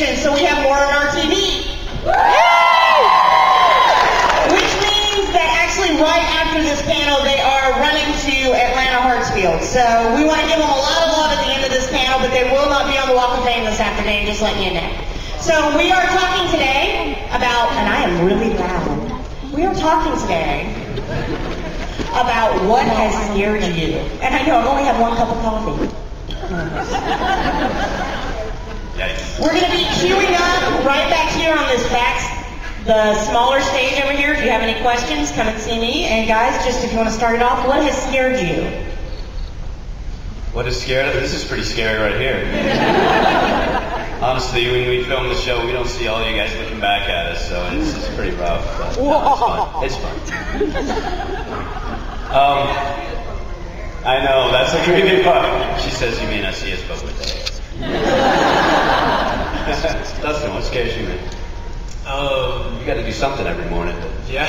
station, so we have more on our TV. Which means that actually right after this panel, they are running to Atlanta Hartsfield. So we want to give them a lot of love at the end of this panel, but they will not be on the Walk of Fame this afternoon, just letting you know. So we are talking today about, and I am really loud, we are talking today about what has scared you. And I know I've only had one cup of coffee. We're going to be queuing up right back here on this the smaller stage over here. If you have any questions, come and see me. And guys, just if you want to start it off, what has scared you? What is scared? This is pretty scary right here. Honestly, when we film the show, we don't see all you guys looking back at us, so it's pretty rough. But no, it's fun. I know, that's the creepy part. She says you may not see us, but we're there. Dustin, what scares you, man? You got to do something every morning. Yeah.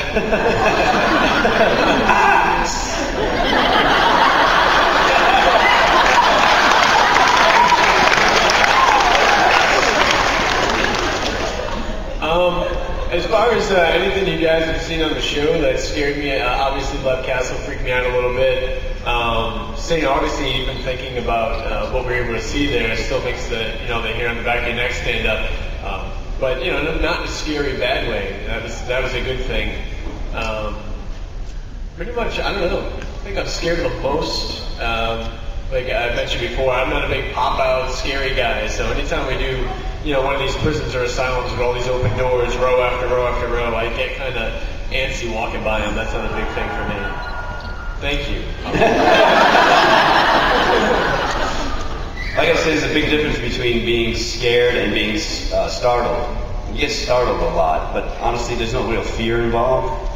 As far as anything you guys have seen on the show that scared me, obviously Love Castle freaked me out a little bit. St. Augustine, even thinking about what we were able to see there, still makes the hair on the back of your neck stand up. But not in a scary bad way. That was a good thing. Pretty much, I don't know. I think I'm scared the most. Like I mentioned before, I'm not a big pop-out scary guy. So anytime we do, one of these prisons or asylums with all these open doors, row after row after row, I get kind of antsy walking by them. That's not a big thing for me. Thank you. Like I said, there's a big difference between being scared and being startled. You get startled a lot, but honestly, there's no real fear involved.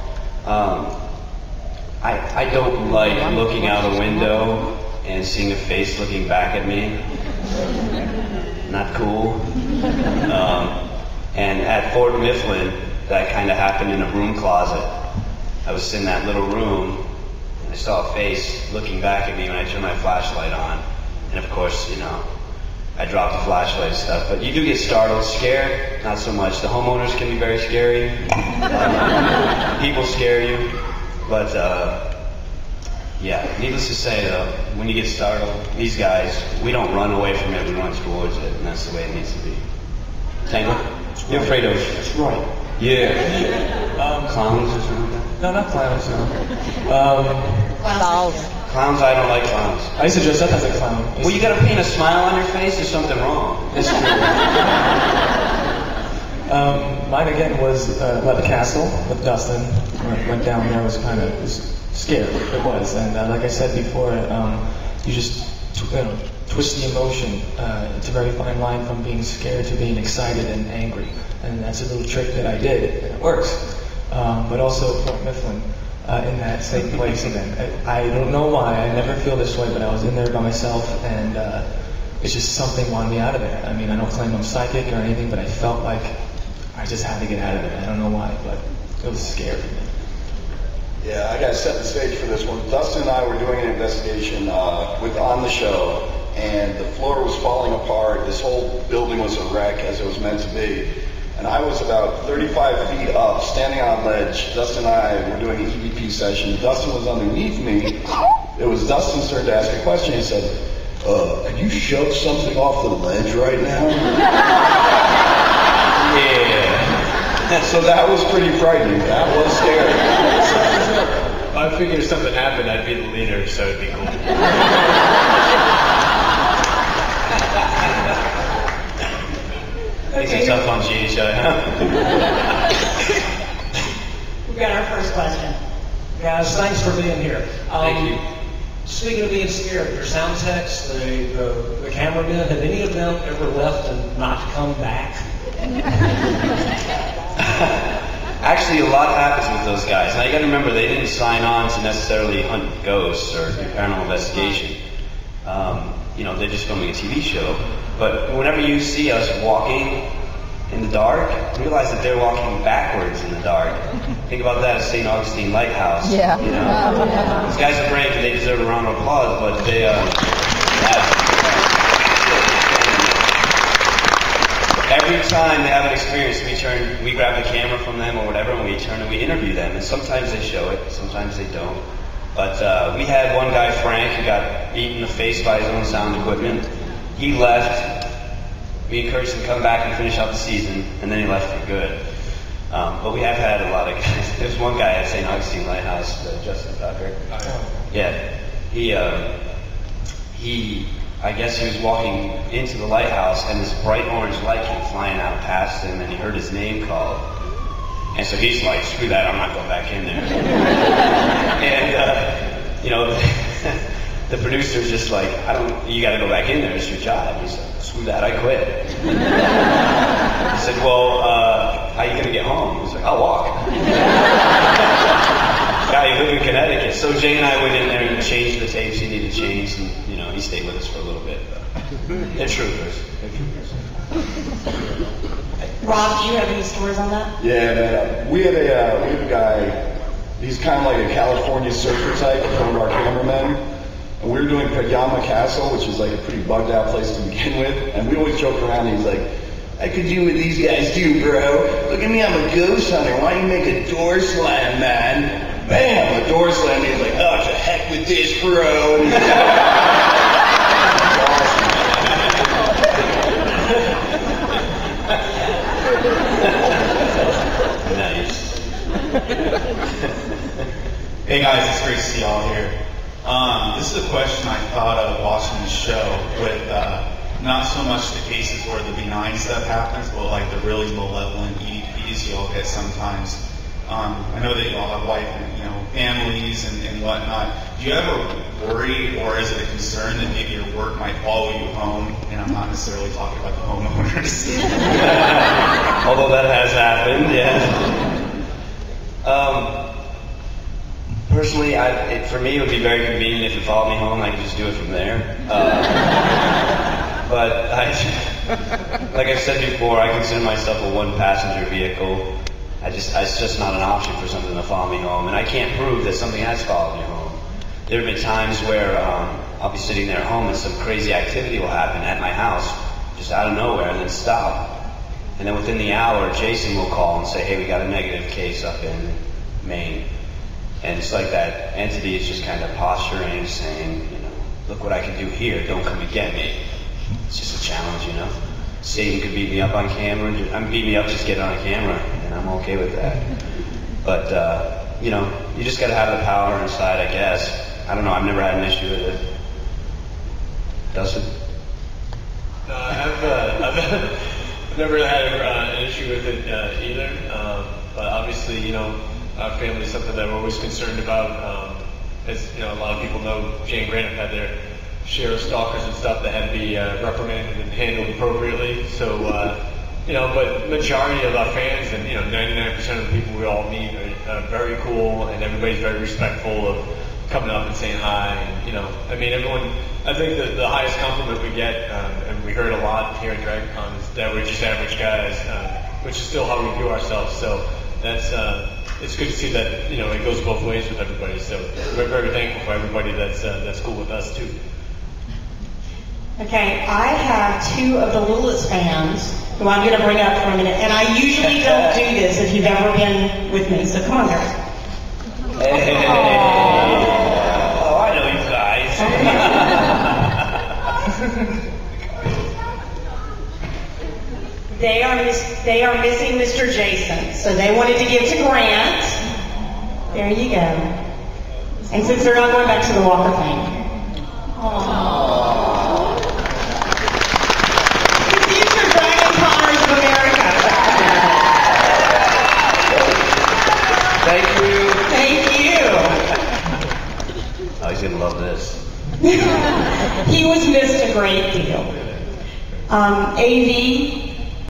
I don't like looking out a window and seeing a face looking back at me. Not cool. And at Fort Mifflin, that kind of happened in a broom closet. I was in that little room, and I saw a face looking back at me when I turned my flashlight on. And of course, I dropped the flashlight and stuff. But you do get startled, scared, not so much. The homeowners can be very scary. People scare you. But, yeah, needless to say, though, when you get startled, these guys, we don't run away from it, we run towards it, and that's the way it needs to be. Tango? You're afraid of... That's right. Yeah. Clowns or something? No, not clowns, no. Clowns. Clowns, I don't like clowns. I used to dress up as a clown. Well, you gotta paint a smile on your face, there's something wrong. It's true. Mine again was Love Castle with Dustin. Went down there, was scared. It was, and like I said before, you just twist the emotion. It's a very fine line from being scared to being excited and angry, and that's a little trick that I did, and it works. But also Fort Mifflin, in that same place again. I don't know why, I never feel this way, but I was in there by myself, and it's just something wanted me out of there. I mean, I don't claim I'm psychic or anything, but I felt like I just had to get out of there. I don't know why, but it was scary for me. Yeah, I got to set the stage for this one. Dustin and I were doing an investigation on the show, and the floor was falling apart. This whole building was a wreck, as it was meant to be. And I was about 35 feet up, standing on a ledge. Dustin and I were doing an EVP session. Dustin was underneath me. It was Dustin's turn to ask a question. He said, "Can you shove something off the ledge right now?" Yeah. So that was pretty frightening. That was scary. I figured if something happened, I'd be the leader, so it'd be cool. Things are tough on GHI, huh? We've got our first question. Guys, thanks for being here. Thank you. Speaking of being scared, your sound techs, the cameramen, have any of them ever left and not come back? Actually, a lot happens with those guys. Now, you got to remember, they didn't sign on to necessarily hunt ghosts or do paranormal investigation. They're just filming a TV show. But whenever you see us walking in the dark, realize that they're walking backwards in the dark. Think about that as St. Augustine Lighthouse. Yeah. These guys are brave and they deserve a round of applause, but they, every time they have an experience, we grab the camera from them or whatever, and we turn and we interview them. And sometimes they show it, sometimes they don't. But we had one guy, Frank, who got beaten in the face by his own sound equipment. He left. We encouraged him to come back and finish out the season, and then he left for good. But we have had a lot of guys. There's one guy at St. Augustine Lighthouse, Justin Tucker. Yeah, I guess he was walking into the lighthouse, and this bright orange light came flying out past him, and he heard his name called. And so he's like, screw that, I'm not going back in there. And, you know, the producer's just like, you got to go back in there, it's your job. He's like, screw that, I quit. He said, well, how are you going to get home? He's like, I'll walk. Guy who lived in Connecticut. So Jay and I went in there and changed the tapes he needed changed, and, you know, he stayed with us for a little bit. They're troopers. Rob, do you have any stories on that? Yeah, man. We have a guy, he's kind of like a California surfer type, one of our cameramen. And we were doing Pajama Castle, which is like a pretty bugged out place to begin with. And we always joke around, and he's like, I could do what these guys do, bro. Look at me, I'm a ghost hunter. Why don't you make a door slam, man? Bam, a door slam. He's like, oh, to heck with this, bro. And Nice. Hey guys, it's great to see y'all here. This is a question I thought of watching the show with not so much the cases where the benign stuff happens, but like the really malevolent EDPs y'all get sometimes. I know that y'all have families and whatnot. Do you ever worry, or is it a concern that maybe your work might follow you home? And I'm not necessarily talking about the homeowners. Although that has happened, yeah. Personally, for me, it would be very convenient if it followed me home. I could just do it from there. But like I've said before, I consider myself a one-passenger vehicle. It's just not an option for something to follow me home, and I can't prove that something has followed me home. There have been times where I'll be sitting there at home and some crazy activity will happen at my house, just out of nowhere, and then stop. And then within the hour, Jason will call and say, hey, we got a negative case up in Maine. And it's like that entity is just kind of posturing, saying, look what I can do here, don't come and get me. It's just a challenge, Satan could beat me up on camera. Beat me up, just get it on camera, and I'm okay with that. But, you just got to have the power inside, I guess. I don't know, I've never had an issue with it. Dustin? No, I've never had an issue with it either. But obviously, our family is something that we're always concerned about. As a lot of people know, Jay and Grant have had their share of stalkers and stuff that had to be reprimanded and handled appropriately. So, but majority of our fans and 99% of the people we all meet are very cool, and everybody's very respectful of coming up and saying hi. And everyone. I think that the highest compliment we get, and we heard a lot here at Dragoncon, is that we're just average guys, which is still how we view ourselves. So that's. It's good to see that it goes both ways with everybody. So we're very thankful for everybody that's cool with us too. Okay, I have two of the littlest fans who I'm going to bring up for a minute, and I usually don't do this if you've ever been with me. So come on, guys. Hey. Oh, I know you guys. They are missing Mr. Jason, so they wanted to give to Grant. There you go. And since they're not going back to the Walk of Fame. Aww. The future Dragonconers of America. Thank you. Thank you. Oh, he's going to love this. He was missed a great deal. AV